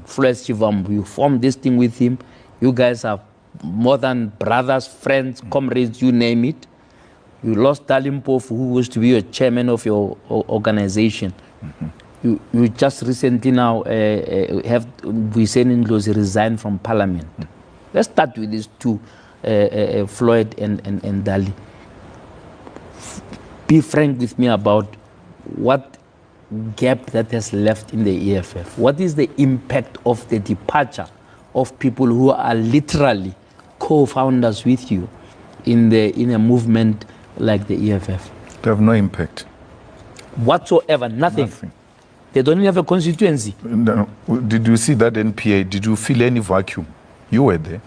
Floyd Shivambu. You formed this thing with him. You guys are more than brothers, friends, comrades, you name it. You lost Dalimpofu, who was to be a chairman of your organization. You just recently now have Mbuyiseni Ndlozi resign from parliament. Let's start with these two, Floyd and Dali. Be frank with me about what gap that has left in the EFF. What is the impact of the departure of people who are literally co-founders with you in a movement like the EFF? They have no impact whatsoever. Nothing. They don't even have a constituency. No. Did you see that NPA? Did you feel any vacuum? You were there.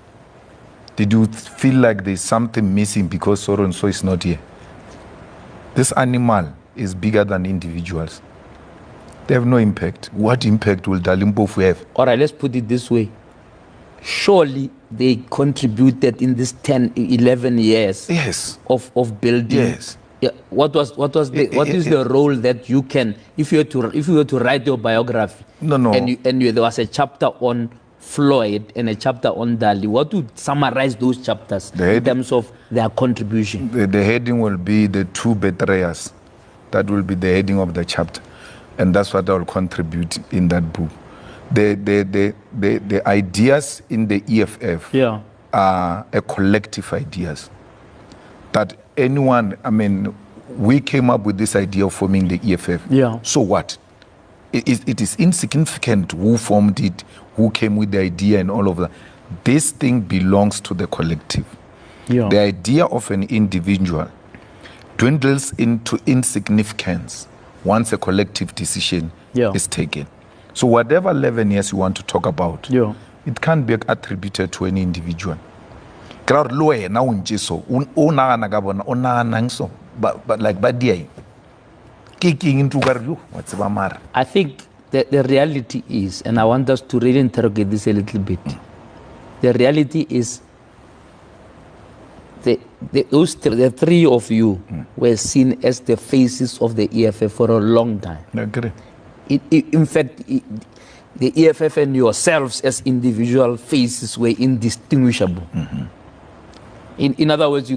Did you feel like there's something missing because so and so is not here? This animal is bigger than individuals. They have no impact. What impact will Dalimpofu have? All right, let's put it this way. Surely they contributed in this 10, 11 years of building. Yes. Yeah. What is the role that you can, if you were to write your biography? No. And there was a chapter on Floyd and a chapter on Dali. What would summarize those chapters in terms of their contribution? The heading will be the two betrayers. That will be the heading of the chapter, and that's what I will contribute in that book. The ideas in the EFF are a collective ideas. That anyone, I mean, we came up with this idea of forming the EFF. Yeah. So what? It is insignificant who formed it, who came with the idea and all of that. This thing belongs to the collective. Yeah. The idea of an individual dwindles into insignificance once a collective decision is taken. So whatever 11 years you want to talk about, it can't be attributed to any individual. But like I think that the reality is, and I want us to really interrogate this a little bit. The reality is the three of you were seen as the faces of the EFF for a long time. I agree. In fact, the EFF and yourselves as individual faces were indistinguishable. In other words,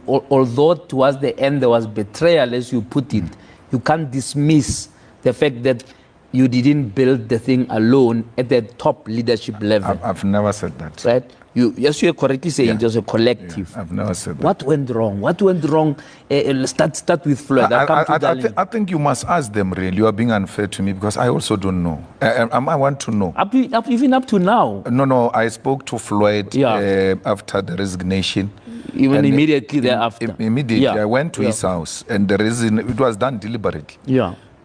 although towards the end there was betrayal, as you put it, you can't dismiss the fact that you didn't build the thing alone at the top leadership level. I've never said that. Right? Yes, you are correctly saying it was a collective. I've never said that. What went wrong? What went wrong? Start with Floyd. I think you must ask them, really. You are being unfair to me because I also don't know. I want to know. Even up to now. No, I spoke to Floyd after the resignation. Even immediately thereafter. Immediately. I went to his house, and the reason it was done deliberately.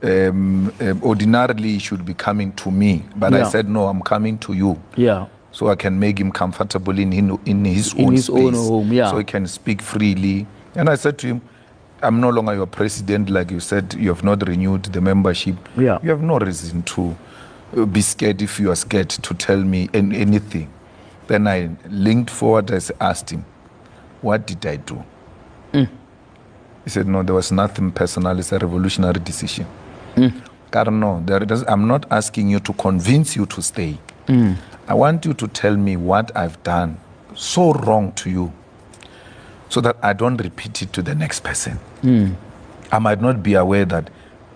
Ordinarily, he should be coming to me, but I said, no, I'm coming to you. So I can make him comfortable in his own space, own home, so he can speak freely. And I said to him, I'm no longer your president, like you said. You have not renewed the membership. You have no reason to be scared if you are scared to tell me anything. Then I linked forward. I asked him, what did I do? He said, no, there was nothing personal. It's a revolutionary decision. No, I'm not asking you to convince you to stay. I want you to tell me what I've done so wrong to you so that I don't repeat it to the next person. I might not be aware that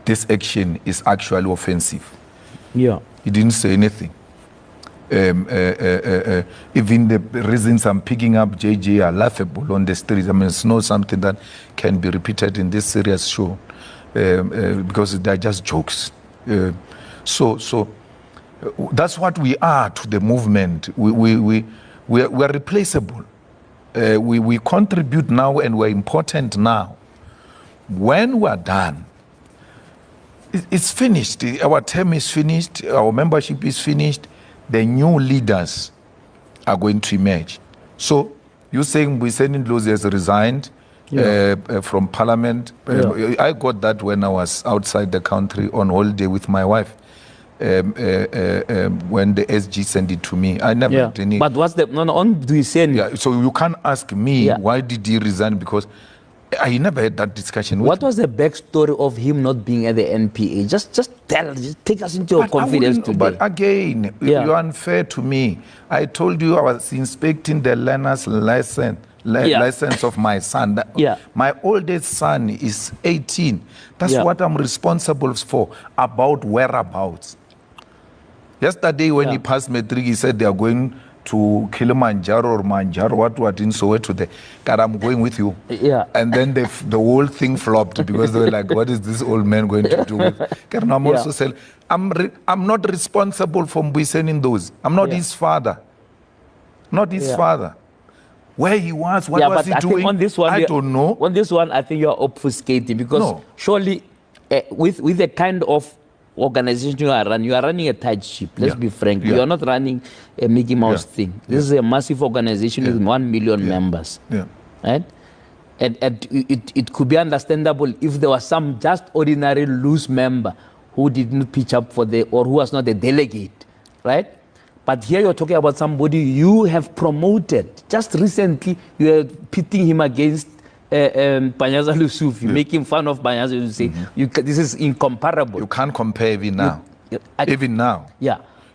this action is actually offensive. He didn't say anything. Even the reasons I'm picking up JJ are laughable on the streets. I mean, it's not something that can be repeated in this serious show because they're just jokes. So that's what we are to the movement. We are replaceable. We contribute now and we're important now. When we're done, it's finished. Our term is finished. Our membership is finished. The new leaders are going to emerge. So you're saying Mbuyiseni Ndlozi has resigned from parliament. I got that when I was outside the country on holiday with my wife. When the SG sent it to me, I never had any. But what's the on Mbuyiseni? So you can't ask me why did he resign, because I never had that discussion with What was the backstory of him not being at the NPA? Just take us into your confidence today. But again, you're unfair to me. I told you I was inspecting the learner's license of my son. My oldest son is 18. That's what I'm responsible for, about whereabouts. Yesterday when he passed matric, he said they are going to Kilimanjaro or Manjaro, what in Soweto there. God, I'm going with you. And then the whole thing flopped because they were like, what is this old man going to do with? God, I'm also saying, I'm not responsible for Mbuyiseni Ndlozi. I'm not his father. Not his father. Where he was, what was he doing? On this one, I don't know. On this one, I think you're obfuscating because surely with the kind of organization you are running a tight ship. Let's be frank. You are not running a Mickey Mouse thing. This is a massive organization with 1 million members. Right? And it could be understandable if there was some just ordinary loose member who didn't pitch up for or who was not a delegate. Right? But here you're talking about somebody you have promoted. Just recently, you are pitting him against Panyaza Lusuf, making fun of Panyaza, you say this is incomparable. You can't compare even now. Even now.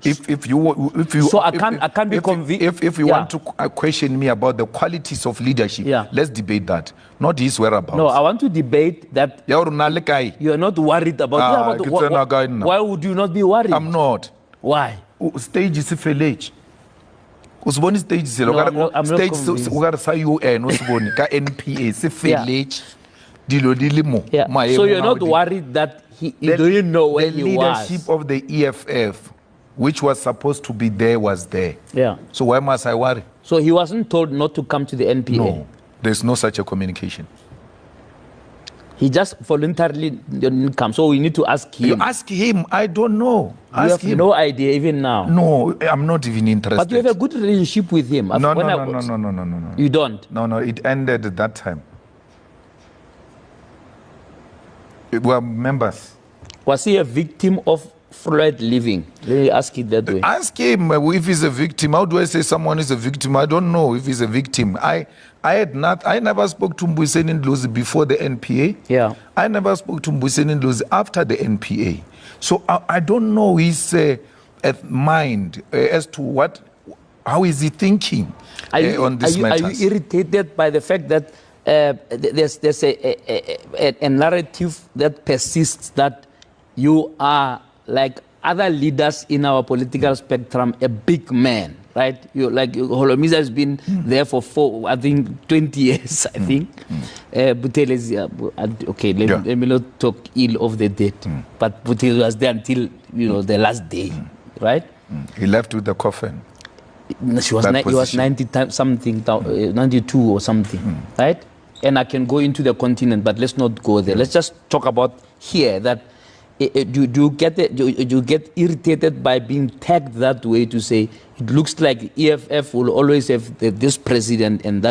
If you so I can't be convinced. If you want to question me about the qualities of leadership, let's debate that. Not his whereabouts. No, I want to debate that you are not worried about why would you not be worried? I'm not. Why? Stage is a village. Usiboni stage zelo stage ukara sa UN usiboni ka NPA se village dilo dilimo. So you're not worried that he didn't know where he was. The leadership of the EFF, which was supposed to be there, was there. So why must I worry? So he wasn't told not to come to the NPA? No, there's no such a communication. He just voluntarily didn't come. So we need to ask him. You ask him. I don't know. Ask him. No idea even now. No, I'm not even interested. But you have a good relationship with him. No. You don't? No, it ended at that time. We were members. Was he a victim of Floyd leaving? Let me ask it that way. Ask him if he's a victim. How do I say someone is a victim? I don't know if he's a victim. I never spoke to Mbuyiseni Ndlozi before the NPA. I never spoke to Mbuyiseni Ndlozi after the NPA. So I don't know his mind as to how is he thinking on this matter. Are you irritated by the fact that there's a narrative that persists that you are, like other leaders in our political spectrum, a big man, right? Holomisa has been there for 20 years, I think. Butele is, okay, let me not talk ill of the dead, but Butele was there until, the last day, right? He left with the coffin. He was 90 something, 92 or something, right? And I can go into the continent, but let's not go there. Let's just talk about here that do you get irritated by being tagged that way to say it looks like EFF will always have this president and that